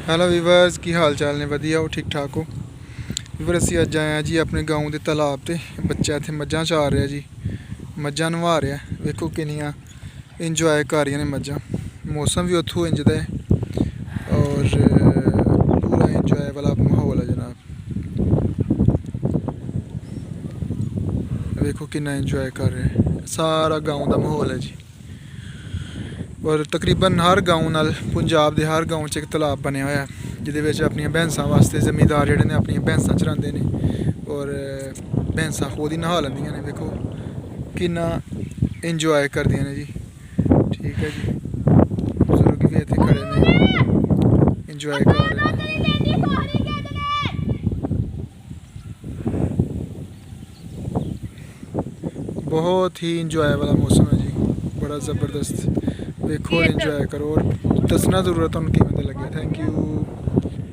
Hello viewers की हाल चाल ने वधिया हो ठीक ठाक हो वीवर असी अज आए हैं जी अपने गाँव के तालाब से बच्चा इतने मझां चार रहा जी मझां नवा रहा वेखो किनियां इंजॉय कर रही ने मझां मौसम भी उत्थों इंजदा है और पूरा इंजॉय वाला माहौल है जनाब। वेखो कितना इंजॉय कर रहे हैं सारा गाँव का माहौल है जी। और तकरीबन हर गाँव नाल पंजाब के हर गाँव च एक तालाब बनया होया जिहदे अपन भैंसा वास्ते जमींदार जिहड़े ने अपन भैंसा चरांदे ने और भैंसा खुद ही नहा लैंदियां ने। देखो किन्ना इंजॉय करदियां ने जी। ठीक है जी, बजुर्ग भी इत्थे खड़े ने इंजॉय कर रहे हैं। बहुत ही इंजॉय वाला मौसम है जी, बड़ा ज़बरदस्त। देखो और इंजॉय करो और दसना जरूर तुहानूं किवें दा लग्गिया। Thank you.